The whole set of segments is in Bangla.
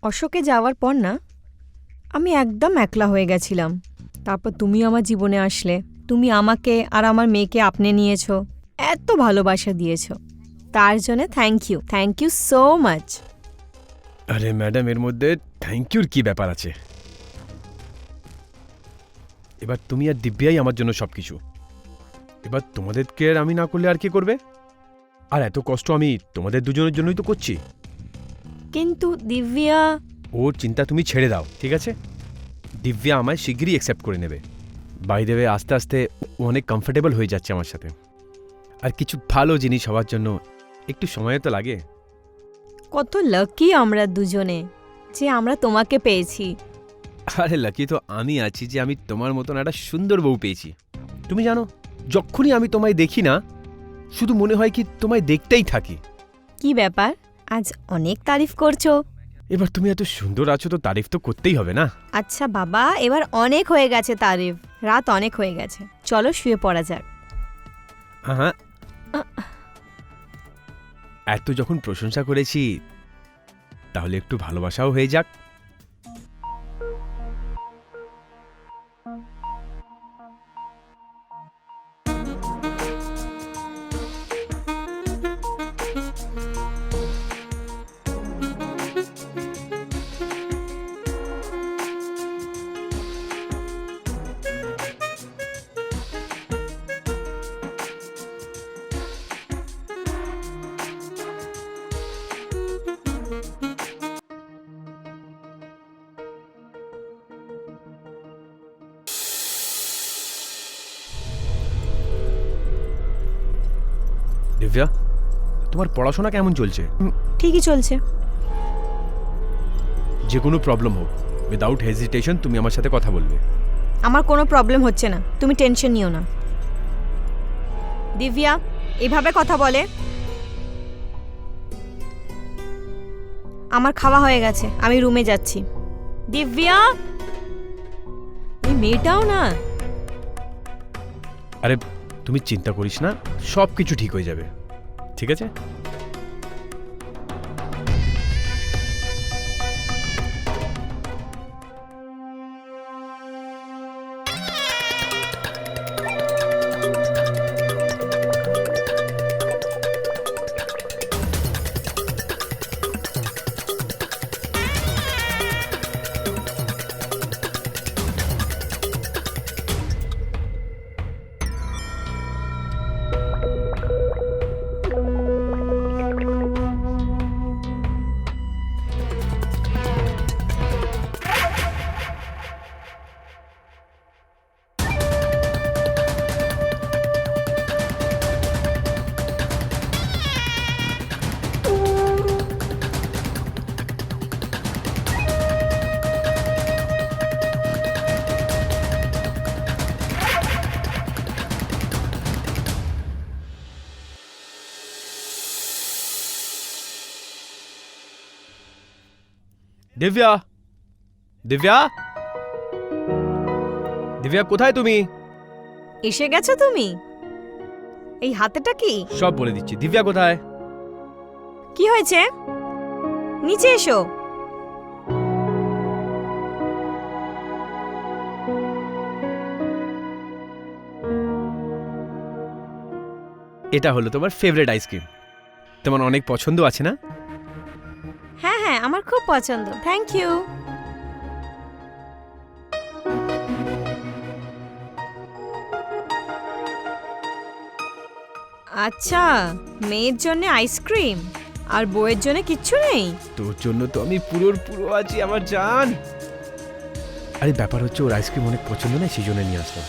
অশোকে যাওয়ার পর না আমি একদম একলা হয়ে গেছিলাম। তারপর তুমি আমার জীবনে আসলে, তুমি আমাকে আর আমার মেয়েকে আপনে নিয়েছো, এত ভালোবাসা দিয়েছো, তার জন্য থ্যাংক ইউ সো মাচ। আরে ম্যাডাম, এর মধ্যে থ্যাংক ইউর কি ব্যাপার আছে? এবার তুমি আর দিব্যাই আমার জন্য সবকিছু। এবার তোমাদের কেয়ার আমি না করলে আর কে করবে? আর এত কষ্ট আমি তোমাদের দুজনের জন্যই তো করছি। কিন্তু দিব্যা, ওর চিন্তা তুমি ছেড়ে দাও, ঠিক আছে? দিব্যা আমায় শিগগিরই অ্যাকসেপ্ট করে নেবে। বাই দেবে, আস্তে আস্তে ও অনেক কমফোর্টেবল হয়ে যাচ্ছে আমার সাথে। আর কিছু ভালো জিনিস হওয়ার জন্য একটু সময় তো লাগে। কত লাকি আমরা দুজনে যে আমরা তোমাকে পেয়েছি। আরে লাকি তো আমি আছি যে আমি তোমার মতন একটা সুন্দর বউ পেয়েছি। তুমি জানো, যখনই আমি তোমায় দেখি না, শুধু মনে হয় কি তোমায় দেখতেই থাকি। কি ব্যাপার, আজ অনেক তারিফ করছো? এবার তুমি এত সুন্দর আছো তো তারিফ তো করতেই হবে না? আচ্ছা বাবা, এবার অনেক হয়ে গেছে তারিফ, রাত অনেক হয়ে গেছে, চলো শুয়ে পড়া যাক। হ্যাঁ, এত যখন প্রশংসা করেছি তাহলে একটু ভালোবাসাও হয়ে যাক। দিব্যা, তোমার পড়াশোনা কেমন চলছে? ঠিকই চলছে। যে কোনো প্রবলেম হোক, উইদাউট হেজিটেশন তুমি আমার সাথে কথা বলবে। আমার কোনো প্রবলেম হচ্ছে না, তুমি টেনশন নিও না। দিব্যা এভাবে কথা বলে? আমার খাওয়া হয়ে গেছে, আমি রুমে যাচ্ছি। দিব্যা, এই মেয়েটাও না। আরে তুমি চিন্তা করিস না, সব কিছু ঠিক হয়ে যাবে, ঠিক আছে? দিব্যা, দিব্যা, দিব্যা কোথায় তুমি? এসে গেছো তুমি? এই হাতেটা কি? সব বলে দিচ্ছি। দিব্যা কোথায়? কি হয়েছে? নিচে এসো। এটা হলো তোমার ফেভারিট আইসক্রিম, তোমার অনেক পছন্দ আছে না? হ্যাঁ হ্যাঁ, আমার খুব পছন্দ, থ্যাংক ইউ। আচ্ছা, মেয়ের জন্য আইসক্রিম আর বউয়ের জন্য কিচ্ছু নেই? তোর জন্য তো আমি পুরো আছি আমার জান। আরে ব্যাপার হচ্ছে ওর আইসক্রিম অনেক পছন্দ না, সেই জন্য নিয়ে আসলাম।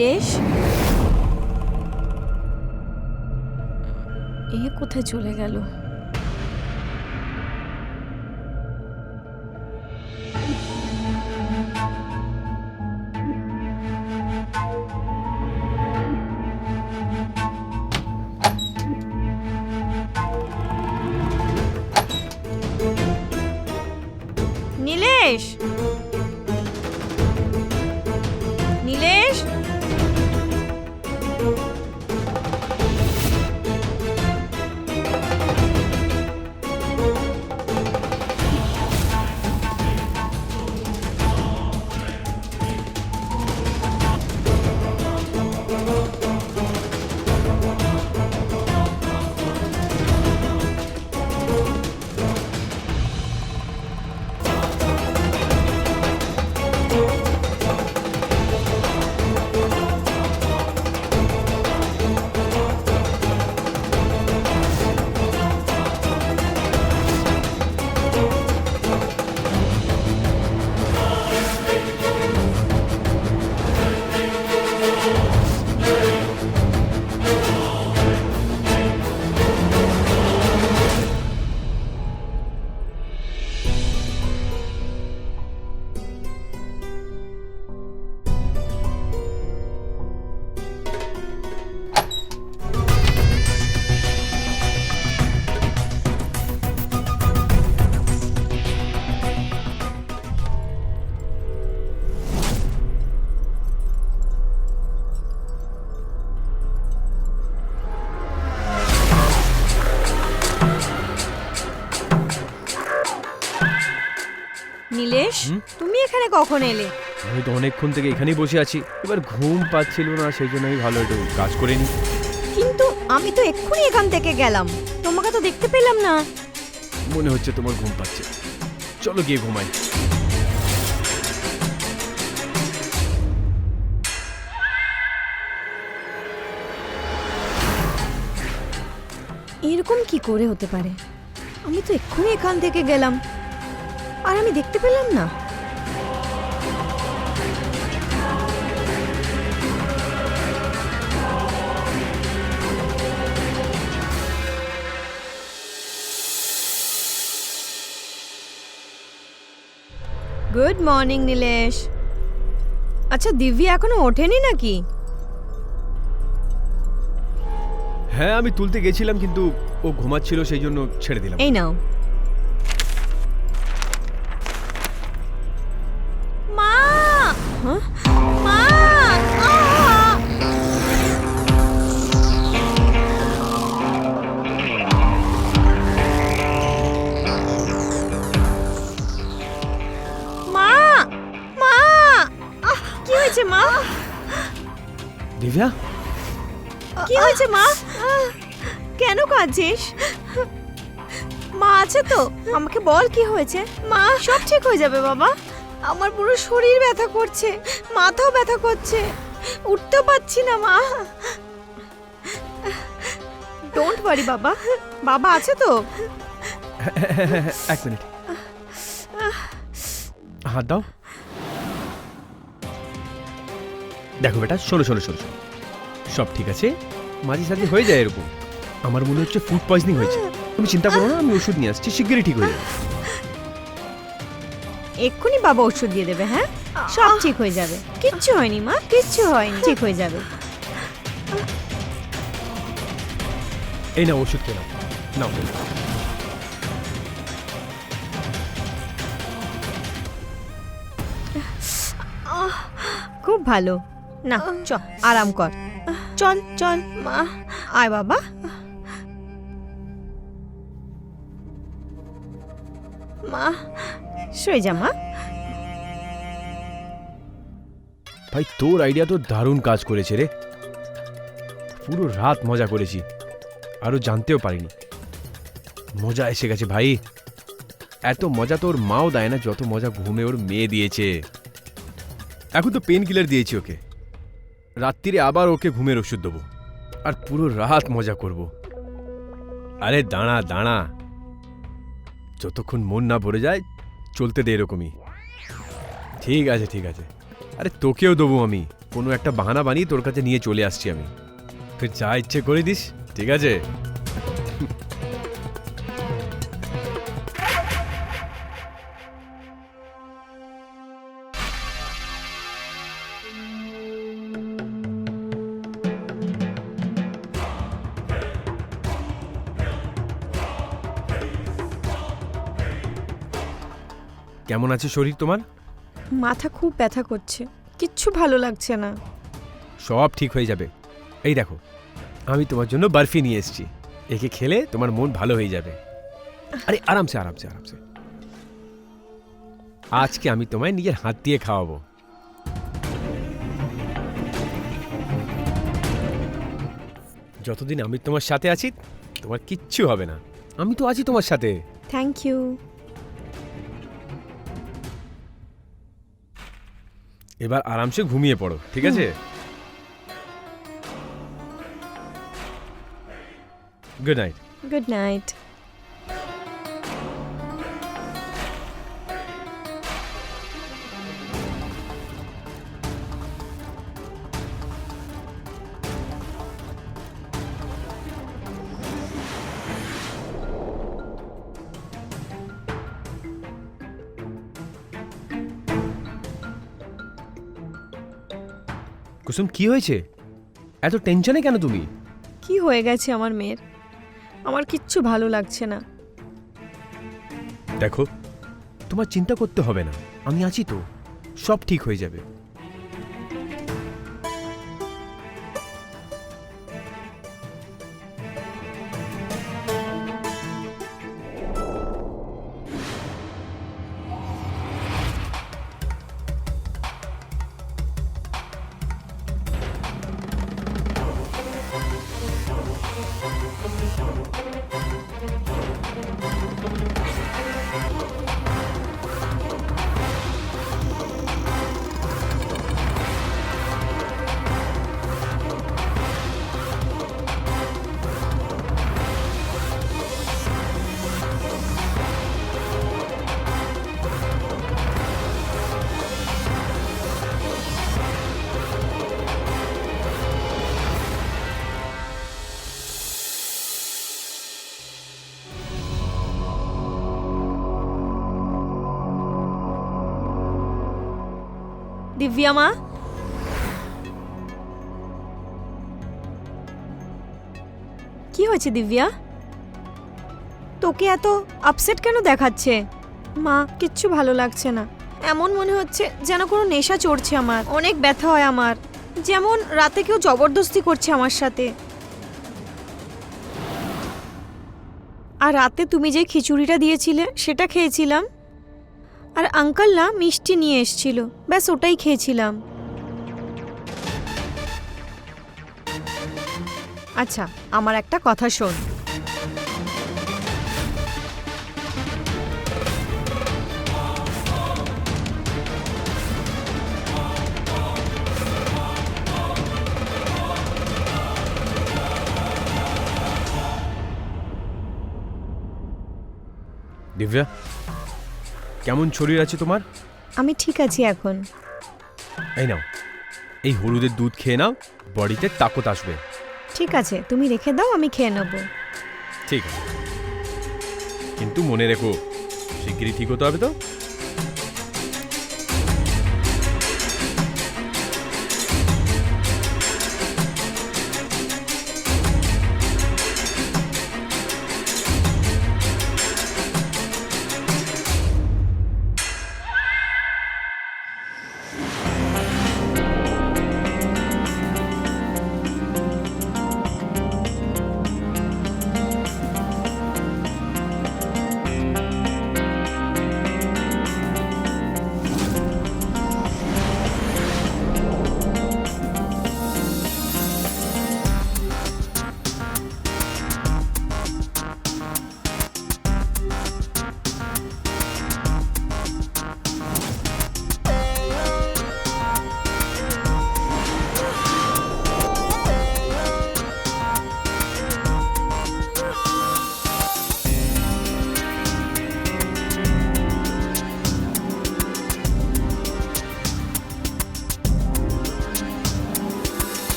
নীলেশ, এ কোথায় চলে গেল? নীলেশ, নীলেশ, নীলেশ, তুমি এখানে কখন এলে? আমি তো অনেকক্ষণ থেকে এখানেই বসে আছি, এবার ঘুম পাচ্ছিল না, সেই জন্য আমি ভালো একটু কাজ করে নি। কিন্তু আমি তো এক্ষুনি এখান থেকে গেলাম, তোমাকে তো দেখতে পেলাম না। মনে হচ্ছে তোমার ঘুম পাচ্ছে, চলো গিয়ে ঘুমাই। এরকম কি করে হতে পারে? আমি তো এক্ষুনি এখান থেকে গেলাম আর আমি দেখতে পেলাম না। Good morning Nilesh. আচ্ছা, দিব্যা এখনো ওঠেনি নাকি? হ্যাঁ, আমি তুলতে গেছিলাম কিন্তু ও ঘুমাচ্ছিল, সেই জন্য ছেড়ে দিলাম। এই নাও। মা, মা, মা, মা, কি হয়েছে মা? দিব্যা, কি হয়েছে মা? কেন কাঁদছিস? মা আছে তো, আমাকে বল কি হয়েছে। মা, সব ঠিক হয়ে যাবে বাবা। আমার পুরো শরীর ব্যথা করছে, মাথাও ব্যথা করছে, উঠতেও পারছি না মা। ডোন্ট ওয়ারি বাবা, বাবা আছে তো। এক মিনিট, হাত দাও। দেখো বেটা, শোনো শোনো শোনো শোনো, সব ঠিক আছে, মাঝে সাঝে হয়ে যায় এরকম। আমার মনে হচ্ছে ফুড পয়জনিং হয়েছে, তুমি চিন্তা করো না, আমি ওষুধ নিয়ে আসছি, শিগগিরই ঠিক হয়ে যাবে। এক্ষুনি বাবা ওষুধ দিয়ে দেবে। হ্যাঁ, সব ঠিক হয়ে যাবে, কিচ্ছু হয়নি মা, কিচ্ছু হয়নি, ঠিক হয়ে যাবে। এই না ওষুধ খেলাম, নাও। খুব ভালো, না চল আরাম কর, চল চল মা, আয় বাবা। মা, শুয়ে যা মা। ভাই, তোর আইডিয়া তো দারুণ কাজ করেছে রে, পুরো রাত মজা করেছি, আরো জানতেও পারিনি। মজা এসে গেছে ভাই, এত মজা তো ওর মাও দেয় না যত মজা ঘুমে ওর মেয়ে দিয়েছে। এখন তো পেন কিলার দিয়েছি ওকে, রাত্রিরে আবার ওকে ঘুমের ওষুধ দেবো আর পুরো রাত মজা করব। আরে দাঁড়া দাঁড়া, যতক্ষণ মন না ভরে যায় চলতে দে এরকমই। ঠিক আছে ঠিক আছে, আরে তোকেও দেবো আমি, কোনো একটা বাহানা বানিয়ে তোর কাছে নিয়ে চলে আসছি আমি। তুই যা ইচ্ছে করে দিস, ঠিক আছে? কেমন আছে শরীর তোমার? মাথা খুব ব্যথা করছে, কিচ্ছু ভালো লাগছে না। সব ঠিক হয়ে যাবে। এই দেখো, আমি তোমার জন্য বরফি নিয়ে এসেছি। একে খেলে তোমার মন ভালো হয়ে যাবে। আরে আরামসে আরামসে আরামসে। আজকে আমি তোমায় নিজের হাত দিয়ে খাওয়াবো। যতদিন আমি তোমার সাথে আছি তোমার কিচ্ছু হবে না। আমি তো আছি তোমার সাথে। Thank you. এবার আরামসে ঘুমিয়ে পড়ো, ঠিক আছে? Good night. Good night. Kusum, কি হয়েছে? এত টেনশনে কেন তুমি? কি হয়ে গেছে আমার মেয়ের? আমার কিচ্ছু ভালো লাগছে না। দেখো, তোমার চিন্তা করতে হবে না, আমি আছি তো, সব ঠিক হয়ে যাবে। দিব্যা মা, কি হয়েছে দিব্যা? তোকে এত আপসেট কেন দেখাচ্ছে? মা, কিচ্ছু ভালো লাগছে না। এমন মনে হচ্ছে যেন কোনো নেশা চড়ছে আমার। অনেক ব্যথা হয় আমার, যেমন রাতে কেউ জবরদস্তি করছে আমার সাথে। আর রাতে তুমি যে খিচুড়িটা দিয়েছিলে সেটা খেয়েছিলাম, আর আঙ্কেল না মিষ্টি নিয়ে এসেছিল, ব্যাস ওটাই খেয়েছিলাম। আচ্ছা, আমার একটা কথা শোন। দিব্যা, কেমন শরীর আছে তোমার? আমি ঠিক আছি এখন। এই নাও, এই হলুদের দুধ খেয়ে নাও, বডিতে তাকত আসবে। ঠিক আছে, তুমি রেখে দাও, আমি খেয়ে নেব। ঠিক আছে, কিন্তু মনে রেখো শিগগিরই ঠিক হতে হবে তো।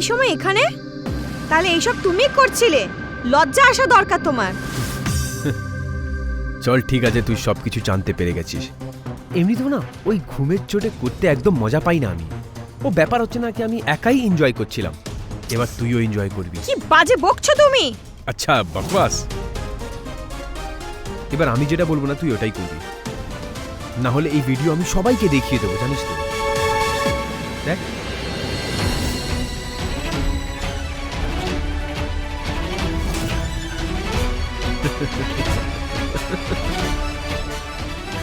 সময় এখানে? তাহলে এইসব তুমি করছিলে? লজ্জা আসা দরকার তোমার। চল ঠিক আছে, তুই সব কিছু জানতে পেরে গেছিস। এমনিতেও না ওই ঘুমের চোটে করতে একদম মজা পাই না আমি। ও ব্যাপার হচ্ছে না কি আমি একাই এনজয় করছিলাম, এবার তুইও এনজয় করবি। কি বাজে বকছো তুমি! আচ্ছা বকবাস, এবার আমি যেটা বলবো না তুই ওটাই করবি, না হলে এই ভিডিও আমি সবাইকে দেখিয়ে দেবো, জানিস তো। দেখ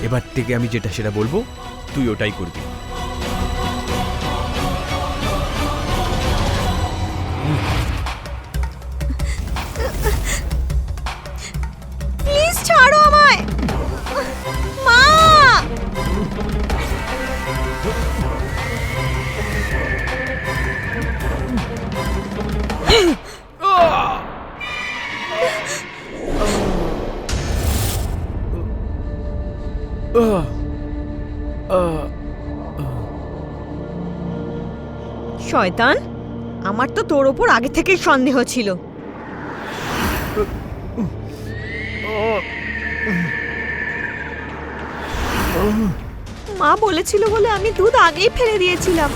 এবার থেকে আমি যেটা সেটা বলবো তুই ওটাই করবি। প্লিজ ছাড়ো আমায়! মা! শয়তান, আমার তো তোর ওপর আগে থেকেই সন্দেহ ছিল। মা বলেছিল বলে আমি দুধ আগেই ফেলে দিয়েছিলাম।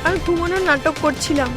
আর ঘুমানোর নাটক করছিলাম।